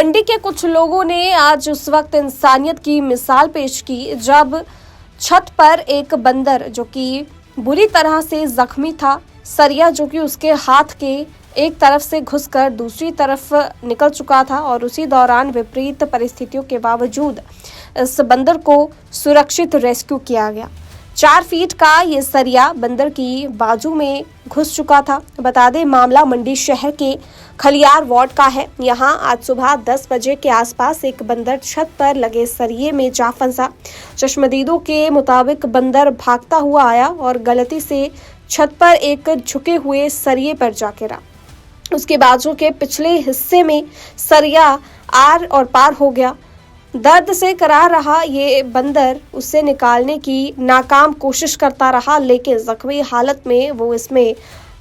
मंडी के कुछ लोगों ने आज उस वक्त इंसानियत की मिसाल पेश की जब छत पर एक बंदर जो कि बुरी तरह से जख्मी था, सरिया जो कि उसके हाथ के एक तरफ से घुसकर दूसरी तरफ निकल चुका था और उसी दौरान विपरीत परिस्थितियों के बावजूद इस बंदर को सुरक्षित रेस्क्यू किया गया। 4 फीट का ये सरिया बंदर की बाजू में घुस चुका था। बता दें, मामला मंडी शहर के खलियार वार्ड का है। यहाँ आज सुबह 10 बजे के आसपास एक बंदर छत पर लगे सरिये में जा फंसा। चश्मदीदों के मुताबिक बंदर भागता हुआ आया और गलती से छत पर एक झुके हुए सरिये पर जा गिरा। उसके बाजू के पिछले हिस्से में सरिया आर और पार हो गया। दर्द से कराह रहा ये बंदर उसे निकालने की नाकाम कोशिश करता रहा, लेकिन जख्मी हालत में वो इसमें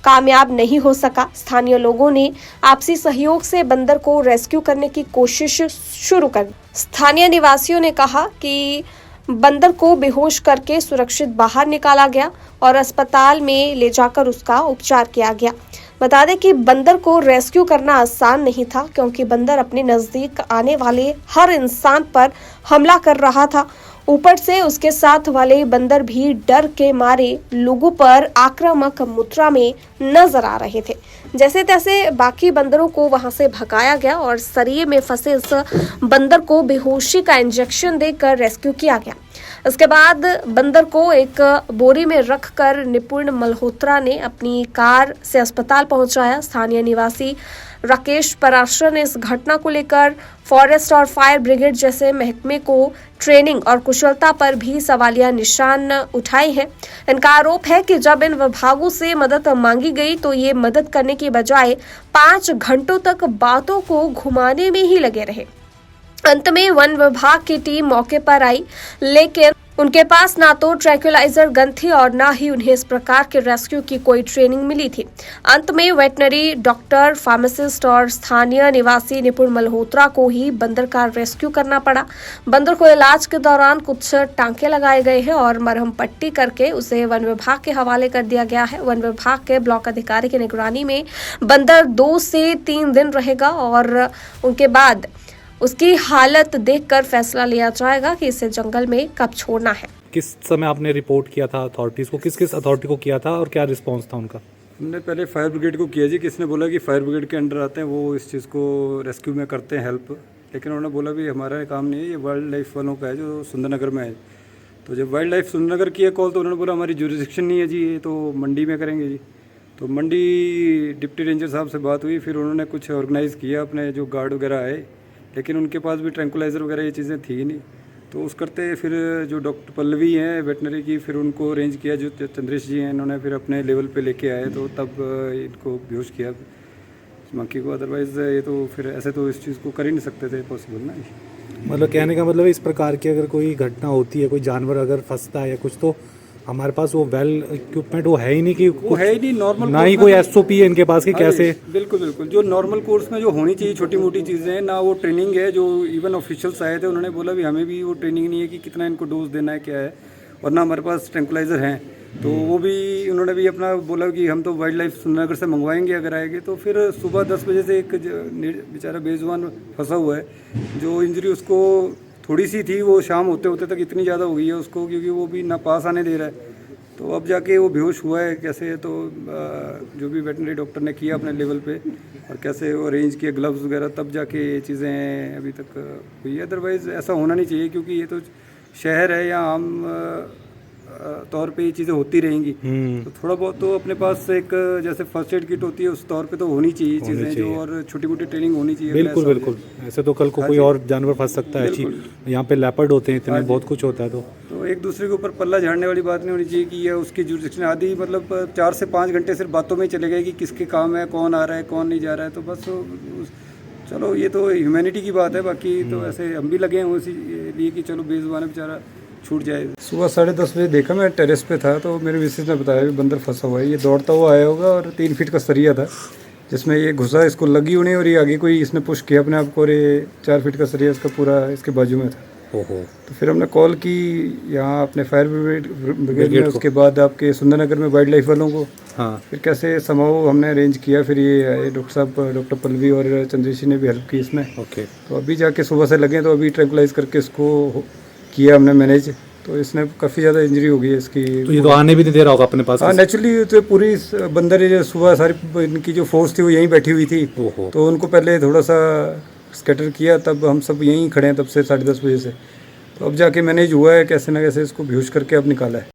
कामयाब नहीं हो सका। स्थानीय लोगों ने आपसी सहयोग से बंदर को रेस्क्यू करने की कोशिश शुरू कर दी। स्थानीय निवासियों ने कहा कि बंदर को बेहोश करके सुरक्षित बाहर निकाला गया और अस्पताल में ले जाकर उसका उपचार किया गया। बता दें कि बंदर को रेस्क्यू करना आसान नहीं था, क्योंकि बंदर अपने नजदीक आने वाले हर इंसान पर हमला कर रहा था। ऊपर से उसके साथ वाले बंदर भी डर के मारे लोगों पर आक्रामक मुद्रा में नजर आ रहे थे। जैसे तैसे बाकी बंदरों को वहां से भगाया गया और सरिये में फंसे इस बंदर को बेहोशी का इंजेक्शन देकर रेस्क्यू किया गया। इसके बाद बंदर को एक बोरी में रखकर निपुण मल्होत्रा ने अपनी कार से अस्पताल पहुंचाया। स्थानीय निवासी राकेश पराशर ने इस घटना को लेकर फॉरेस्ट और फायर ब्रिगेड जैसे महकमे को ट्रेनिंग और कुशलता पर भी सवालिया निशान उठाए हैं। इनका आरोप है कि जब इन विभागों से मदद मांगी गई तो ये मदद करने की बजाय 5 घंटों तक बातों को घुमाने में ही लगे रहे। अंत में वन विभाग की टीम मौके पर आई, लेकिन उनके पास ना तो ट्रैंक्विलाइजर गन थी और ना ही उन्हें इस प्रकार के रेस्क्यू की कोई ट्रेनिंग मिली थी। अंत में वेटनरी डॉक्टर, फार्मासिस्ट और स्थानीय निवासी निपुण मल्होत्रा को ही बंदर का रेस्क्यू करना पड़ा। बंदर को इलाज के दौरान कुछ टांके लगाए गए हैं और मरहम पट्टी करके उसे वन विभाग के हवाले कर दिया गया है। वन विभाग के ब्लॉक अधिकारी की निगरानी में बंदर 2 से 3 दिन रहेगा और उनके बाद उसकी हालत देखकर फैसला लिया जाएगा कि इसे जंगल में कब छोड़ना है। किस समय आपने रिपोर्ट किया था अथॉरिटीज को, किस अथॉरिटी को किया था और क्या रिस्पांस था उनका? हमने पहले फायर ब्रिगेड को किया जी। किसने बोला कि फायर ब्रिगेड के अंडर आते हैं, वो इस चीज़ को रेस्क्यू में करते हैं हेल्प, लेकिन उन्होंने बोला भी हमारा काम नहीं है, ये वाइल्ड लाइफ वालों का है जो सुंदरनगर में है। तो जब वाइल्ड लाइफ सुंदरनगर की है कॉल, तो उन्होंने बोला हमारी जुरिडिक्शन नहीं है जी, ये तो मंडी में करेंगे जी। तो मंडी डिप्टी रेंजर साहब से बात हुई, फिर उन्होंने कुछ ऑर्गेनाइज़ किया, अपने जो गार्ड वगैरह आए, लेकिन उनके पास भी ट्रैंक्विलाइजर वगैरह ये चीज़ें थी नहीं। तो उस करते फिर जो डॉक्टर पल्लवी हैं वेटनरी की, फिर उनको अरेंज किया, जो चंद्रेश जी हैं इन्होंने फिर अपने लेवल पे लेके आए, तो तब इनको बेहोश किया मंकी को। अदरवाइज़ ये तो फिर ऐसे तो इस चीज़ को कर ही नहीं सकते थे पॉसिबल ना। मतलब कहने का मतलब इस प्रकार की अगर कोई घटना होती है, कोई जानवर अगर फंसता है या कुछ, तो हमारे पास वो वेल इक्विपमेंट वो है ही नहीं, कि वो है ही नहीं नॉर्मल, ना ही कोई SOP है इनके पास कि कैसे। बिल्कुल बिल्कुल, जो नॉर्मल कोर्स में जो होनी चाहिए छोटी मोटी चीज़ें हैं ना, वो ट्रेनिंग है। जो इवन ऑफिशियल्स आए थे उन्होंने बोला भी हमें भी वो ट्रेनिंग नहीं है कि कितना इनको डोज देना है, क्या है, और ना हमारे पास ट्रैंक्विलाइजर हैं। तो वो भी उन्होंने भी अपना बोला कि हम तो वाइल्ड लाइफ सुंदरनगर से मंगवाएंगे अगर आएंगे। तो फिर सुबह 10 बजे से एक बेचारा बेजुबान फंसा हुआ है, जो इंजरी उसको थोड़ी सी थी, वो शाम होते होते तक इतनी ज़्यादा हो गई है उसको, क्योंकि वो भी ना पास आने दे रहा है। तो अब जाके वो बेहोश हुआ है कैसे, तो जो भी वेटनरी डॉक्टर ने किया अपने लेवल पे और कैसे वो अरेंज किए ग्लव्स वगैरह, तब जाके ये चीज़ें अभी तक हुई है। अदरवाइज़ ऐसा होना नहीं चाहिए, क्योंकि ये तो शहर है, या आम तौर पे ये चीज़ें होती रहेंगी। तो थोड़ा बहुत तो अपने पास एक जैसे फर्स्ट एड किट होती है उस तौर पे तो होनी चाहिए चीज़ें, जो और छोटी मोटी ट्रेनिंग होनी चाहिए। बिल्कुल बिल्कुल, ऐसे तो कल को कोई और जानवर फंस सकता है। यहाँ पे लेपर्ड होते हैं, इतने बहुत कुछ होता है। तो एक दूसरे के ऊपर पल्ला झाड़ने वाली बात नहीं होनी चाहिए कि यह उसकी जुरिडिक्शन आदि, मतलब 4 से 5 घंटे सिर्फ बातों में चले गए कि किसके काम है, कौन आ रहा है, कौन नहीं जा रहा है। तो बस चलो ये तो ह्यूमैनिटी की बात है, बाकी तो ऐसे हम भी लगे हैं उसी लिए कि चलो बेजुबान बेचारा छूट जाए। सुबह 10:30 बजे देखा, मैं टेरेस पे था, तो मेरे मिसेज ने बताया कि बंदर फंसा हुआ है। ये दौड़ता हुआ आया होगा और 3 फीट का सरिया था जिसमें ये घुसा, इसको लगी उन्हें, और ये आगे कोई इसने पुश किया अपने आप को, और ये 4 फीट का सरिया इसका पूरा इसके बाजू में था। ओहो। तो फिर हमने कॉल की यहाँ अपने फायर ब्रिगेड ब्रिगेड में, को। उसके बाद आपके सुंदरनगर में वाइल्ड लाइफ वालों को। हाँ। फिर कैसे समाओ हमने अरेंज किया, फिर ये आए डॉक्टर साहब, डॉक्टर पल्लवी और चंद्रेशी ने भी हेल्प की इसमें। ओके। तो अभी जाके सुबह से लगे, तो अभी ट्रैंकुलाइज करके इसको किया हमने मैनेज। तो इसने काफ़ी ज़्यादा इंजरी हो गई है इसकी। तो ये तो आने भी नहीं दे रहा होगा अपने पास। हाँ, नेचुरली तो पूरी बंदर ये सुबह सारी इनकी जो फोर्स थी वो यहीं बैठी हुई थी। ओहो। तो उनको पहले थोड़ा सा स्कैटर किया, तब हम सब यहीं खड़े हैं तब से 10:30 बजे से। तो अब जाके मैनेज हुआ है, कैसे ना कैसे इसको बेहोश करके अब निकाला है।